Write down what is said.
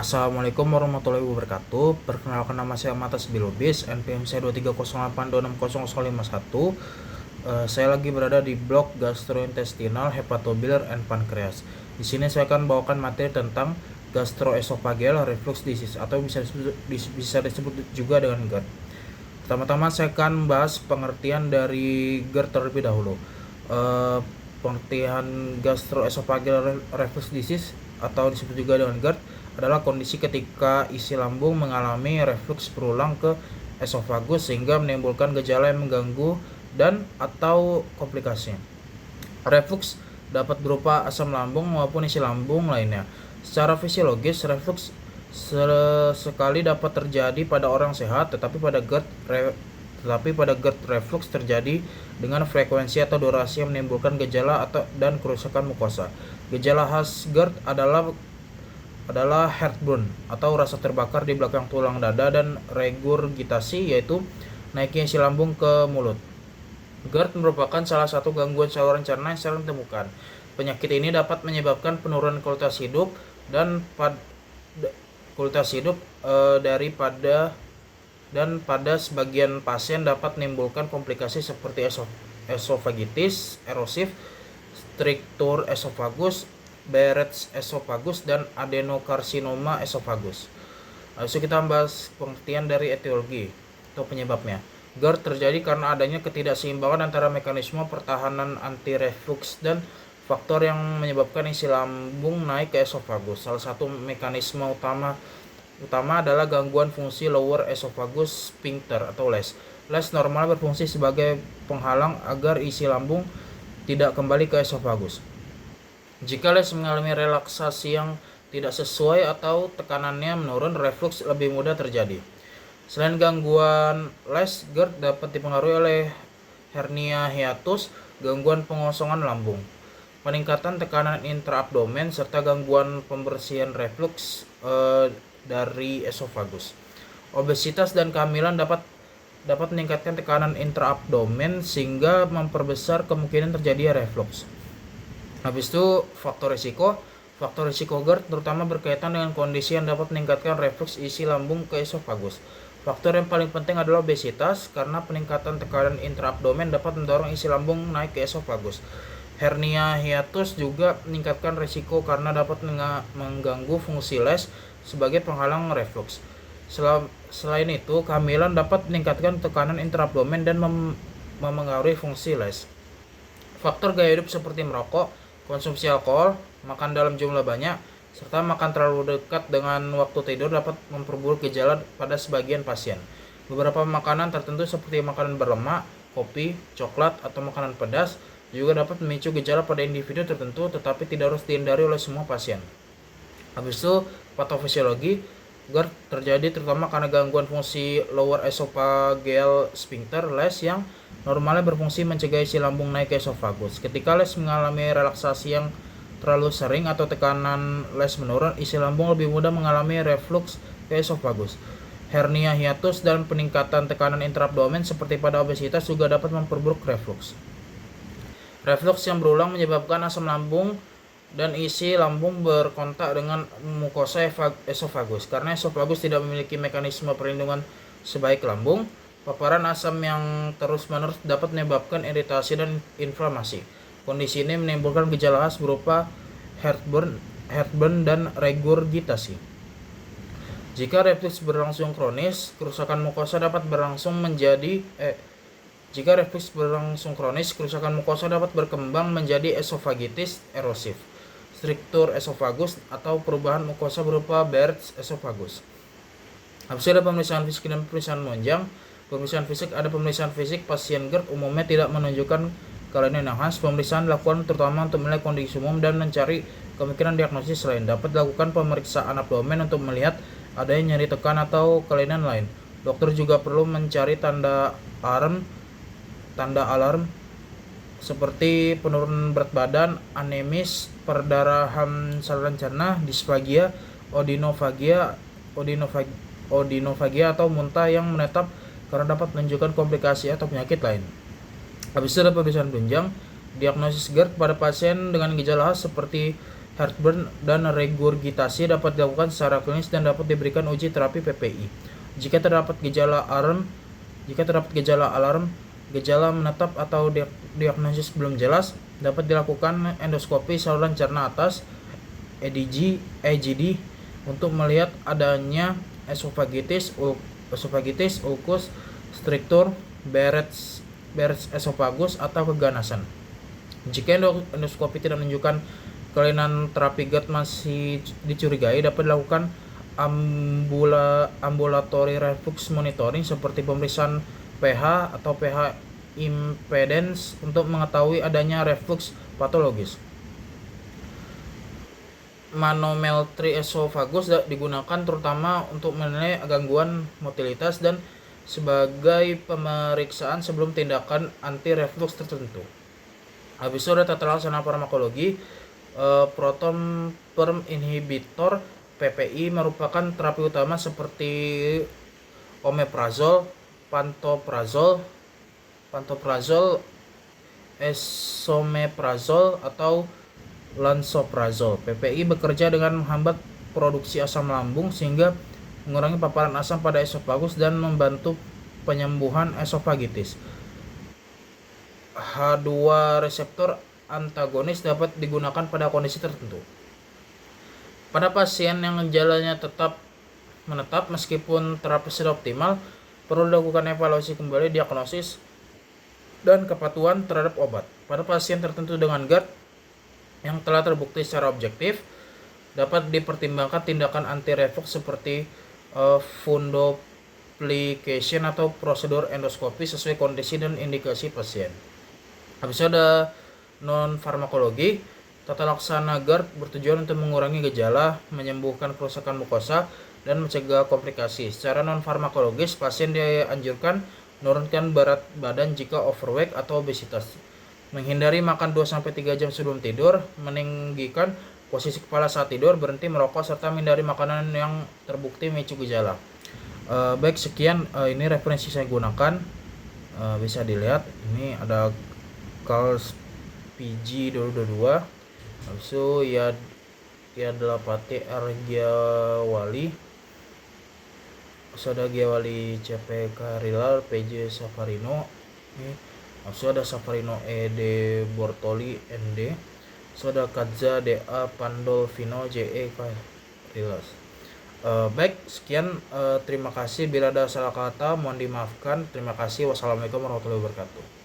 Assalamualaikum warahmatullahi wabarakatuh. Perkenalkan, nama saya Matas Bilubis, NPM saya 230826051. Saya lagi berada di blok gastrointestinal, hepatobiliar, and pankreas. Di sini saya akan bawakan materi tentang gastroesophageal reflux disease atau bisa disebut juga dengan GERD. Pertama-tama saya akan membahas pengertian dari GERD terlebih dahulu. Pengertian gastroesophageal reflux disease atau disebut juga dengan GERD adalah kondisi ketika isi lambung mengalami reflux berulang ke esofagus sehingga menimbulkan gejala yang mengganggu dan atau komplikasi. Reflux dapat berupa asam lambung maupun isi lambung lainnya. Secara fisiologis, reflux sekali dapat terjadi pada orang sehat, tetapi pada GERD reflux terjadi dengan frekuensi atau durasi yang menimbulkan gejala dan kerusakan mukosa. Gejala khas GERD adalah heartburn atau rasa terbakar di belakang tulang dada dan regurgitasi, yaitu naiknya isi lambung ke mulut. GERD merupakan salah satu gangguan saluran cerna yang sering ditemukan. Penyakit ini dapat menyebabkan penurunan kualitas hidup pada sebagian pasien dapat menimbulkan komplikasi seperti esofagitis erosif, struktur esofagus, Barrett's esophagus, dan adenokarsinoma esophagus. Lalu kita membahas pengertian dari etiologi atau penyebabnya. GERD terjadi karena adanya ketidakseimbangan antara mekanisme pertahanan anti-reflux dan faktor yang menyebabkan isi lambung naik ke esofagus. Salah satu mekanisme utama adalah gangguan fungsi lower esophagus sphincter atau LES. LES normal berfungsi sebagai penghalang agar isi lambung tidak kembali ke esofagus. Jika LES mengalami relaksasi yang tidak sesuai atau tekanannya menurun, reflux lebih mudah terjadi. Selain gangguan LES, GERD dapat dipengaruhi oleh hernia hiatus, gangguan pengosongan lambung, peningkatan tekanan intraabdomen, serta gangguan pembersihan reflux dari esofagus. Obesitas dan kehamilan dapat meningkatkan tekanan intraabdomen sehingga memperbesar kemungkinan terjadi reflux. Habis itu faktor risiko GERD terutama berkaitan dengan kondisi yang dapat meningkatkan reflux isi lambung ke esofagus. Faktor yang paling penting adalah obesitas, karena peningkatan tekanan intraabdomen dapat mendorong isi lambung naik ke esofagus. Hernia hiatus juga meningkatkan risiko karena dapat mengganggu fungsi LES sebagai penghalang reflux. Selain itu, kehamilan dapat meningkatkan tekanan intraabdomen dan memengaruhi fungsi LES. Faktor gaya hidup seperti merokok, konsumsi alkohol, makan dalam jumlah banyak, serta makan terlalu dekat dengan waktu tidur dapat memperburuk gejala pada sebagian pasien. Beberapa makanan tertentu seperti makanan berlemak, kopi, coklat, atau makanan pedas juga dapat memicu gejala pada individu tertentu, tetapi tidak harus dihindari oleh semua pasien. Habis itu, patofisiologi GERD terjadi terutama karena gangguan fungsi lower esophageal sphincter LES yang normalnya berfungsi mencegah isi lambung naik ke esofagus. Ketika LES mengalami relaksasi yang terlalu sering atau tekanan LES menurun, isi lambung lebih mudah mengalami reflux ke esofagus. Hernia hiatus dan peningkatan tekanan intraabdomen seperti pada obesitas juga dapat memperburuk reflux. Reflux yang berulang menyebabkan asam lambung dan isi lambung berkontak dengan mukosa esofagus. Karena esofagus tidak memiliki mekanisme perlindungan sebaik lambung, paparan asam yang terus-menerus dapat menyebabkan iritasi dan inflamasi. Kondisi ini menimbulkan gejala khas berupa heartburn dan regurgitasi. Jika reflux berlangsung kronis, kerusakan mukosa dapat berkembang menjadi esofagitis erosif, struktur esofagus, atau perubahan mukosa berupa Barrett's esophagus. Habis ada pemeriksaan fisik dan pemeriksaan menunjang. Pemeriksaan fisik pasien GERD umumnya tidak menunjukkan kelainan yang khas. Pemeriksaan dilakukan terutama untuk menilai kondisi umum dan mencari kemungkinan diagnosis lain. Dapat dilakukan pemeriksaan abdomen untuk melihat adanya nyeri tekan atau kelainan lain. Dokter juga perlu mencari tanda alarm seperti penurunan berat badan, anemis, perdarahan saluran cerna, disfagia, odinofagia atau muntah yang menetap karena dapat menunjukkan komplikasi atau penyakit lain. Habis itu ada pemeriksaan penunjang. Diagnosis GERD pada pasien dengan gejala khas seperti heartburn, dan regurgitasi dapat dilakukan secara klinis dan dapat diberikan uji terapi PPI. Jika terdapat gejala alarm, gejala menetap atau diagnosis belum jelas, dapat dilakukan endoskopi saluran cerna atas EGD untuk melihat adanya esofagitis, ulkus, struktur, Barrett's esophagus atau keganasan. Jika endoskopi tidak menunjukkan kelainan terapi gut masih dicurigai, dapat dilakukan ambulatory reflux monitoring seperti pemeriksaan pH atau pH impedance untuk mengetahui adanya reflux patologis. Manometri esofagus digunakan terutama untuk menilai gangguan motilitas dan sebagai pemeriksaan sebelum tindakan anti reflux tertentu. Habis itu ada tata laksana farmakologi. Proton pump inhibitor PPI merupakan terapi utama seperti omeprazol, pantoprazol, esomeprazol atau lansoprazol. PPI bekerja dengan menghambat produksi asam lambung sehingga mengurangi paparan asam pada esofagus dan membantu penyembuhan esofagitis. H2 reseptor antagonis dapat digunakan pada kondisi tertentu. Pada pasien yang gejalanya tetap menetap meskipun terapi sudah optimal, perlu dilakukan evaluasi kembali diagnosis dan kepatuhan terhadap obat. Pada pasien tertentu dengan GERD yang telah terbukti secara objektif, dapat dipertimbangkan tindakan anti-reflux seperti fundoplication atau prosedur endoskopi sesuai kondisi dan indikasi pasien. Habis itu ada non-farmakologi. Tata laksana GERD bertujuan untuk mengurangi gejala, menyembuhkan kerusakan mukosa, dan mencegah komplikasi. Secara non-farmakologis, pasien dianjurkan menurunkan berat badan jika overweight atau obesitas, menghindari makan 2-3 jam sebelum tidur, meninggikan posisi kepala saat tidur, berhenti merokok, serta menghindari makanan yang terbukti memicu gejala. Baik, sekian ini referensi saya gunakan. Bisa dilihat, ini ada Kals PG 2022, habis itu ya Delapati R Giawali, ada Giawali CP Karilal PJ Safarino, habis itu ada Safarino ED Bortoli ND, ada Kadza DA Pandolfino JE Karilas. Baik, sekian, terima kasih. Bila ada salah kata mohon dimaafkan. Terima kasih. Wassalamualaikum warahmatullahi wabarakatuh.